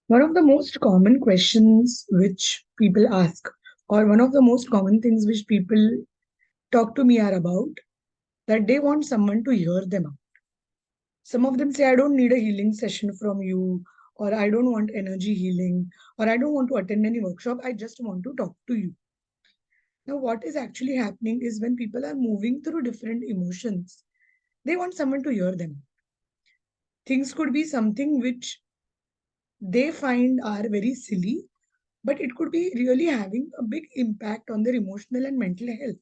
One of the most common questions which people ask, or one of the most common things which people talk to me are about that they want someone to hear them out. Some of them say, I don't need a healing session from you, or I don't want energy healing, or I don't want to attend any workshop. I just want to talk to you. Now, what is actually happening is when people are moving through different emotions, they want someone to hear them. Things could be something which they find are very silly, but it could be really having a big impact on their emotional and mental health.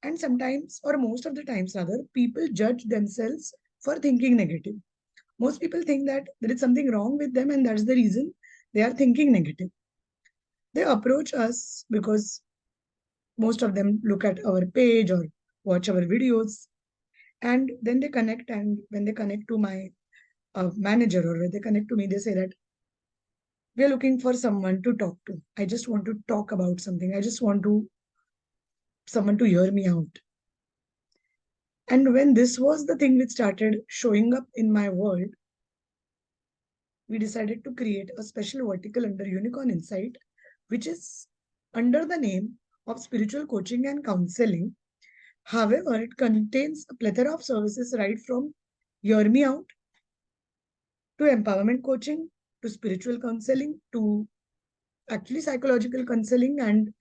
And sometimes, or most of the times rather, people judge themselves for thinking negative. Most people think that there is something wrong with them, and that's the reason they are thinking negative. They approach us because most of them look at our page or watch our videos, and then they connect. And when they connect to my manager, or when they connect to me, they say that we are looking for someone to talk to. I just want to talk about something. I just want to someone to hear me out. And when this was the thing which started showing up in my world, we decided to create a special vertical under Unicorn Insight, which is under the name of spiritual coaching and counseling. However, it contains a plethora of services right from hear me out to empowerment coaching to spiritual counseling to actually psychological counseling. And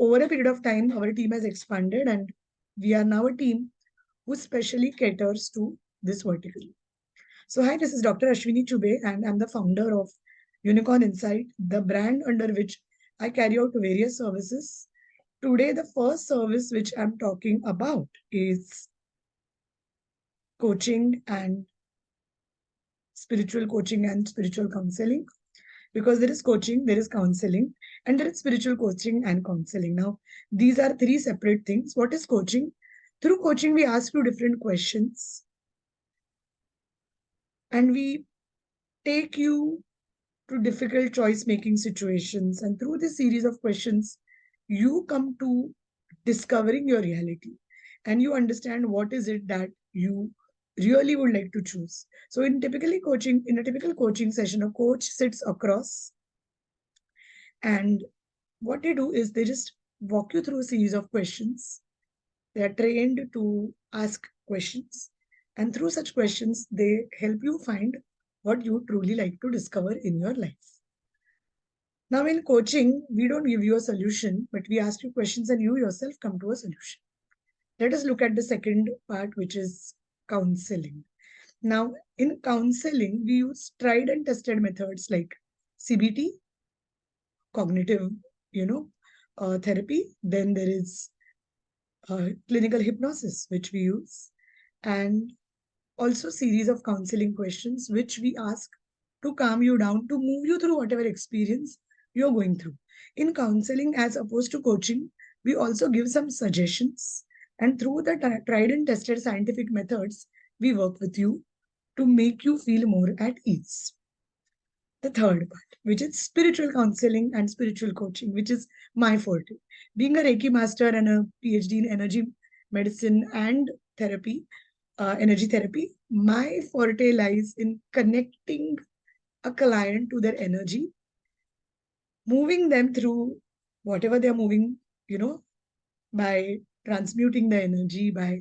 over a period of time, our team has expanded and we are now a team who specially caters to this vertical. So, hi, this is Dr. Ashwini Chube, and I'm the founder of Unicorn Insight, the brand under which I carry out various services. Today, the first service which I'm talking about is coaching and spiritual counseling. Because there is coaching, there is counseling, and there is spiritual coaching and counseling. Now, these are three separate things. What is coaching? Through coaching, we ask you different questions and we take you to difficult choice making situations. And through this series of questions, you come to discovering your reality and you understand what is it that you really would like to choose. So in a typical coaching session, a coach sits across, and what they do is they just walk you through a series of questions. They are trained to ask questions, and through such questions, they help you find what you truly like to discover in your life. Now, in coaching, we don't give you a solution, but we ask you questions and you yourself come to a solution. Let us look at the second part, which is counseling. Now, in counseling, we use tried and tested methods like CBT, cognitive, you know, therapy. Then there is clinical hypnosis, which we use, and also series of counseling questions, which we ask to calm you down, to move you through whatever experience you're going through. In counseling, as opposed to coaching, we also give some suggestions, and through the tried and tested scientific methods, we work with you to make you feel more at ease. The third part, which is spiritual counseling and spiritual coaching, which is my forte. Being a Reiki master and a PhD in energy medicine and therapy, energy therapy, my forte lies in connecting a client to their energy, moving them through whatever they're moving, by transmuting the energy, by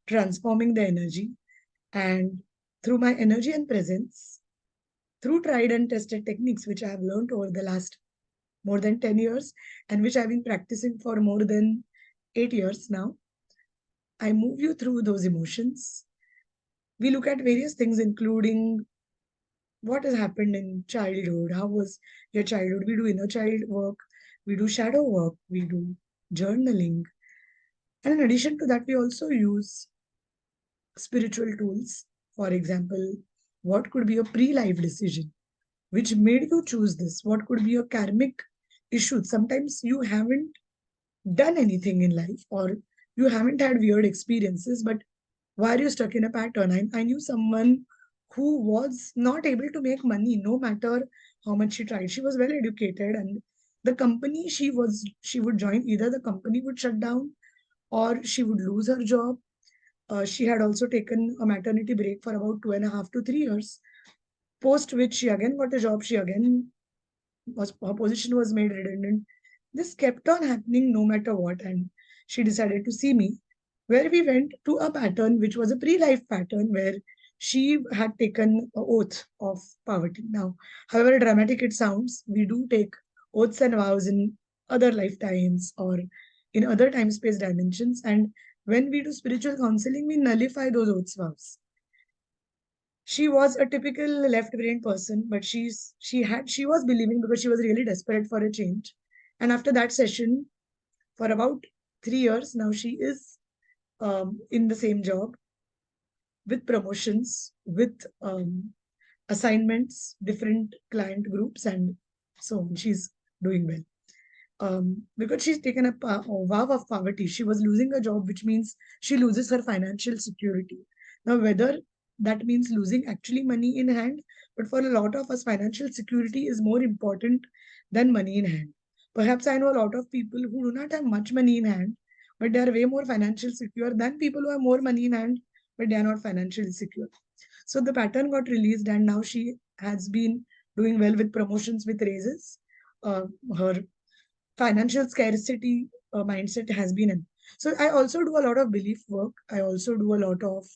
transforming the energy, and through my energy and presence, through tried and tested techniques, which I have learned over the last more than 10 years and which I've been practicing for more than 8 years now. I move you through those emotions. We look at various things, including what has happened in childhood. How was your childhood? We do inner child work, we do shadow work, we do journaling. And in addition to that, we also use spiritual tools. For example, what could be a pre life decision which made you choose this? What could be a karmic issue? Sometimes you haven't done anything in life or you haven't had weird experiences, but why are you stuck in a pattern? I knew someone who was not able to make money no matter how much she tried. She was well educated, and the company she would join, either the company would shut down or she would lose her job. She had also taken a maternity break for about 2.5 to 3 years. post which she again got a job, she again was her position was made redundant. This kept on happening no matter what, and she decided to see me, where we went to a pattern which was a pre-life pattern where she had taken an oath of poverty. Now, however dramatic it sounds, we do take oaths and vows in other lifetimes or in other time space dimensions, and when we do spiritual counseling, we nullify those oaths vows. She was a typical left brain person, but she was believing because she was really desperate for a change. And after that session, for about 3 years now, she is in the same job with promotions, with assignments, different client groups, and so on. She's doing well. Because she's taken a vow of poverty. She was losing a job, which means she loses her financial security. Now, whether that means losing actually money in hand, but for a lot of us, financial security is more important than money in hand. Perhaps I know a lot of people who do not have much money in hand, but they are way more financially secure than people who have more money in hand, but they are not financially secure. So the pattern got released, and now she has been doing well with promotions, with raises. Her financial scarcity mindset has been in. So I also do a lot of belief work. I also do a lot of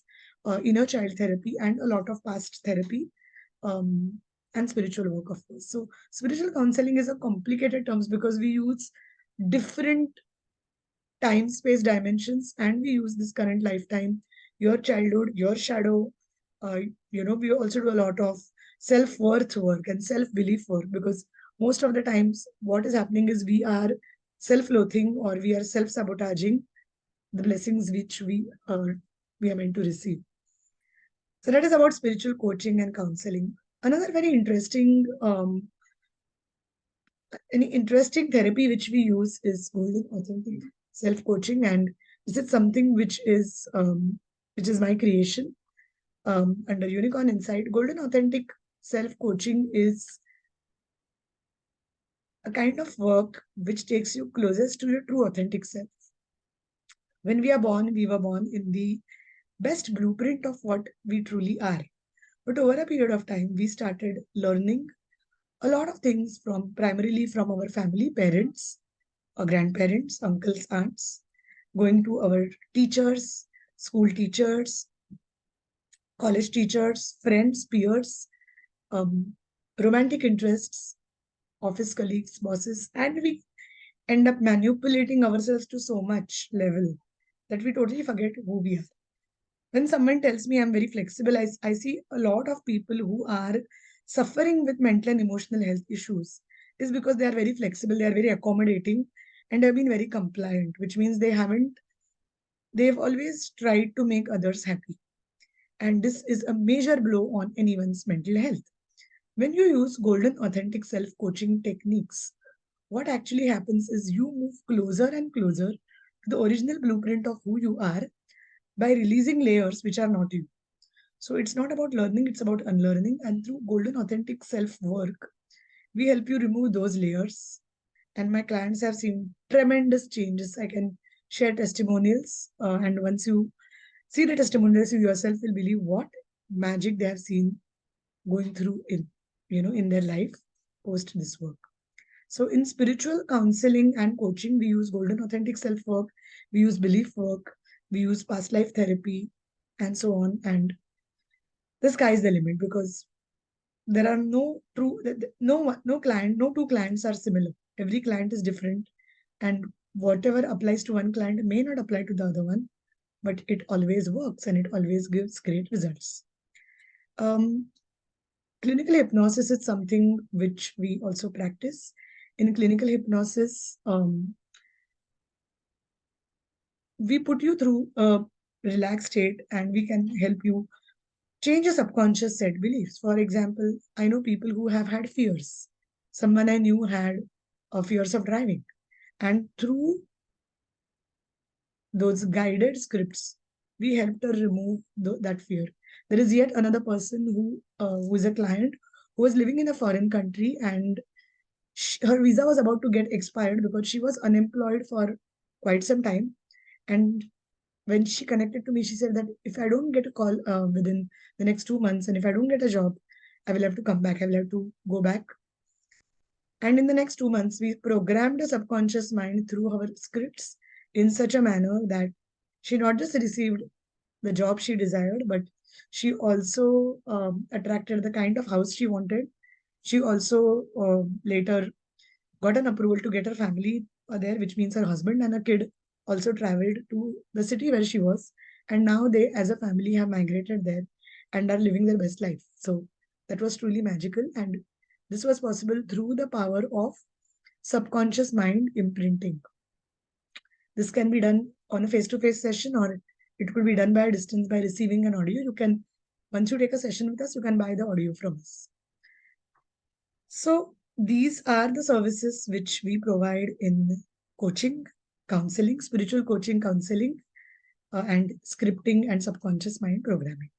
inner child therapy and a lot of past therapy, um, and spiritual work, of course. So spiritual counseling is a complicated terms because we use different time space dimensions, and we use this current lifetime, your childhood, your shadow. uh, we also do a lot of self-worth work and self-belief work, because most of the times what is happening is we are self-loathing or we are self-sabotaging the blessings which we are meant to receive. So that is about spiritual coaching and counseling. Another very interesting therapy which we use is golden authentic self-coaching, and this is something which is my creation, under Unicorn Insight. Golden authentic self-coaching is a kind of work which takes you closest to your true authentic self. When we are born, we were born in the best blueprint of what we truly are. But over a period of time, we started learning a lot of things primarily from our family, parents, our grandparents, uncles, aunts, going to our teachers, school teachers, college teachers, friends, peers, um, romantic interests, office colleagues, bosses, and we end up manipulating ourselves to so much level that we totally forget who we are. When someone tells me I'm very flexible, I see a lot of people who are suffering with mental and emotional health issues is because they are very flexible, they are very accommodating, and have been very compliant, which means they've always tried to make others happy. And this is a major blow on anyone's mental health. When you use golden authentic self coaching techniques, what actually happens is you move closer and closer to the original blueprint of who you are by releasing layers which are not you. So it's not about learning, it's about unlearning. And through golden authentic self work, we help you remove those layers. And my clients have seen tremendous changes. I can share testimonials. And once you see the testimonials, you yourself will believe what magic they have seen going through in their life post this work. So in spiritual counseling and coaching, we use golden authentic self work, we use belief work, we use past life therapy, and so on. And the sky is the limit, because there are no client, no two clients are similar. Every client is different, and whatever applies to one client may not apply to the other one, but it always works and it always gives great results. Um, Clinical hypnosis is something which we also practice. In clinical hypnosis, we put you through a relaxed state and we can help you change your subconscious set beliefs. For example, I know people who have had fears. Someone I knew had fears of driving. And through those guided scripts, we helped her remove that fear. There is yet another person who is a client who was living in a foreign country, and her visa was about to get expired because she was unemployed for quite some time. And when she connected to me, she said that if I don't get a call within the next 2 months and if I don't get a job, I will have to come back. I will have to go back. And in the next 2 months, we programmed a subconscious mind through our scripts in such a manner that she not just received the job she desired, but she also attracted the kind of house she wanted. She also later got an approval to get her family there, which means her husband and her kid also traveled to the city where she was. And now they, as a family, have migrated there and are living their best life. So that was truly magical. And this was possible through the power of subconscious mind imprinting. This can be done on a face to face session, or it could be done by a distance by receiving an audio. You can, once you take a session with us, you can buy the audio from us. So these are the services which we provide in coaching, counseling, spiritual coaching, counseling, and scripting and subconscious mind programming.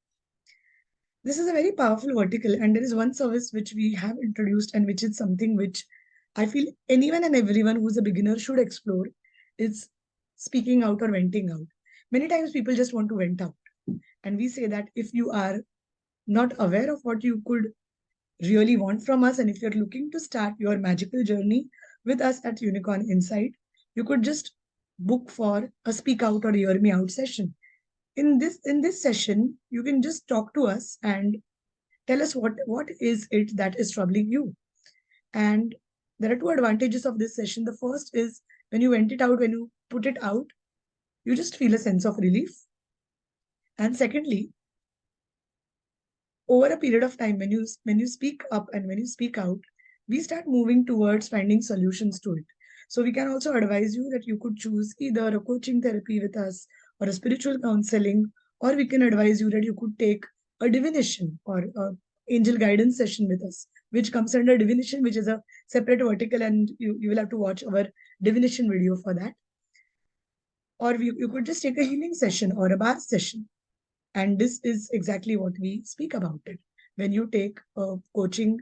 This is a very powerful vertical, and there is one service which we have introduced, and which is something which I feel anyone and everyone who's a beginner should explore. Is speaking out or venting out. Many times people just want to vent out, and we say that if you are not aware of what you could really want from us, and if you're looking to start your magical journey with us at Unicorn Insight, you could just book for a speak out or hear me out session. In this session, you can just talk to us and tell us what is it that is troubling you. And there are two advantages of this session. The first is when you vent it out, when you put it out, you just feel a sense of relief. And secondly, over a period of time, when you speak up and when you speak out, we start moving towards finding solutions to it. So we can also advise you that you could choose either a coaching therapy with us or a spiritual counseling, or we can advise you that you could take a divination or a angel guidance session with us, which comes under divination, which is a separate vertical, and you will have to watch our divination video for that. Or you could just take a healing session or a bath session. And this is exactly what we speak about it. When you take a coaching,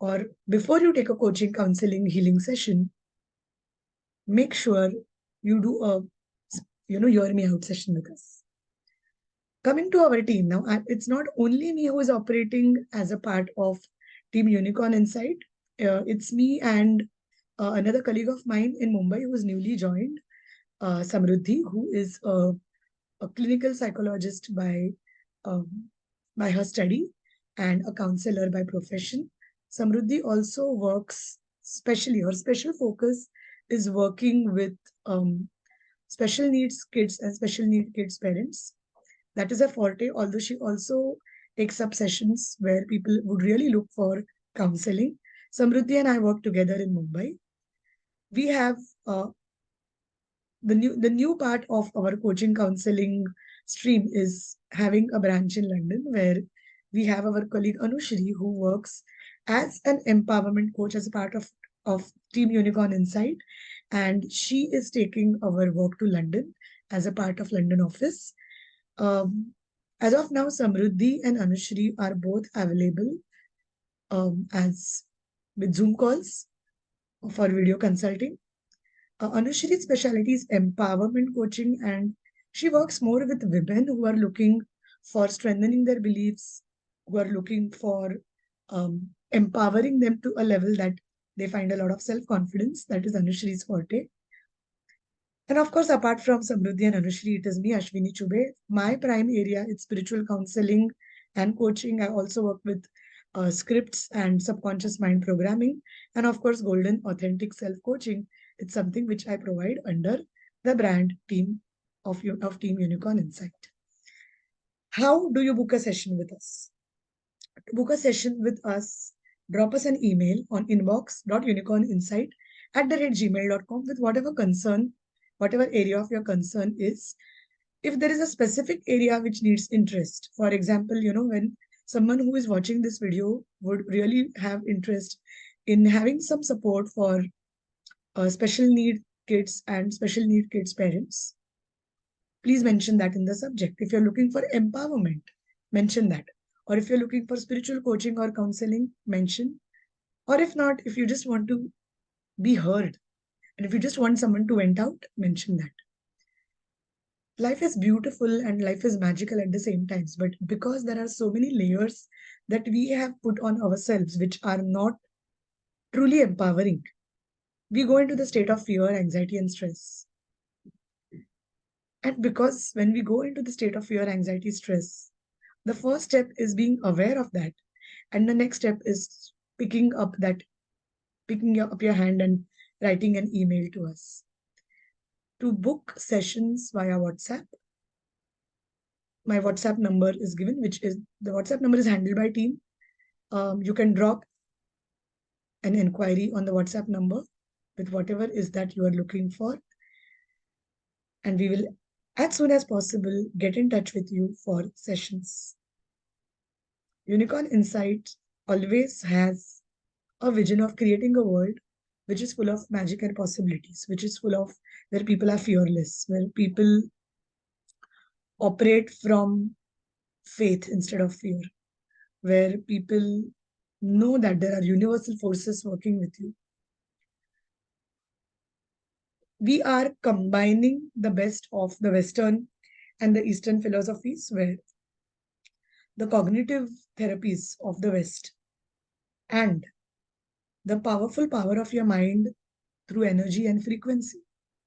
or before you take a coaching, counseling, healing session, make sure you do a hear me out session with us. Coming to our team now, it's not only me who is operating as a part of Team Unicorn Insight. It's me and another colleague of mine in Mumbai who is newly joined, Samruddhi, who is a clinical psychologist um, by her study and a counselor by profession. Samruddhi also works specially, her special focus is working with special needs kids and special need kids parents. That is a forte, although she also takes up sessions where people would really look for counseling. Samruddhi and I work together in Mumbai. We have the new part of our coaching counseling stream is having a branch in London, where we have our colleague Anushri, who works as an empowerment coach as a part of Team Unicorn Insight, and she is taking our work to London as a part of London office. As of now, Samruddhi and Anushri are both available as with Zoom calls for video consulting. Anushri's specialty is empowerment coaching, and she works more with women who are looking for strengthening their beliefs, who are looking for empowering them to a level that they find a lot of self confidence. That is Anushri's forte. And of course, apart from Samruddhi and Anushri, it is me, Ashwini Chube. My prime area is spiritual counseling and coaching. I also work with scripts and subconscious mind programming. And of course, golden authentic self coaching. It's something which I provide under the brand team of Team Unicorn Insight. How do you book a session with us? To book a session with us, drop us an email on inbox.unicorninsight@gmail.com with whatever concern, whatever area of your concern is. If there is a specific area which needs interest, for example, when someone who is watching this video would really have interest in having some support for special need kids and special need kids parents, please mention that in the subject. If you're looking for empowerment, mention that. Or if you're looking for spiritual coaching or counseling, mention. Or if not, if you just want to be heard, and if you just want someone to vent out, mention that. Life is beautiful and life is magical at the same times, but because there are so many layers that we have put on ourselves, which are not truly empowering, we go into the state of fear, anxiety, and stress. And because when we go into the state of fear, anxiety, stress, the first step is being aware of that. And the next step is picking up your hand and writing an email to us. To book sessions via WhatsApp, my WhatsApp number is given, which is the WhatsApp number is handled by team. You can drop an inquiry on the WhatsApp number with whatever is that you are looking for, and we will, as soon as possible, get in touch with you for sessions. Unicorn Insight always has a vision of creating a world which is full of magic and possibilities, which is full of where people are fearless, where people operate from faith instead of fear, where people know that there are universal forces working with you. We are combining the best of the Western and the Eastern philosophies, where the cognitive therapies of the West and the powerful power of your mind through energy and frequency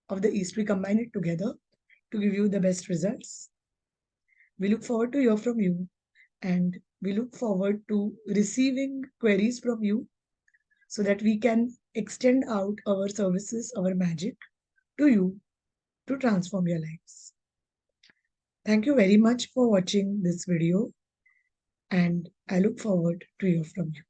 of the East, we combine it together to give you the best results. We look forward to hear from you, and we look forward to receiving queries from you so that we can extend out our services, our magic to you to transform your lives. Thank you very much for watching this video, and I look forward to hear from you.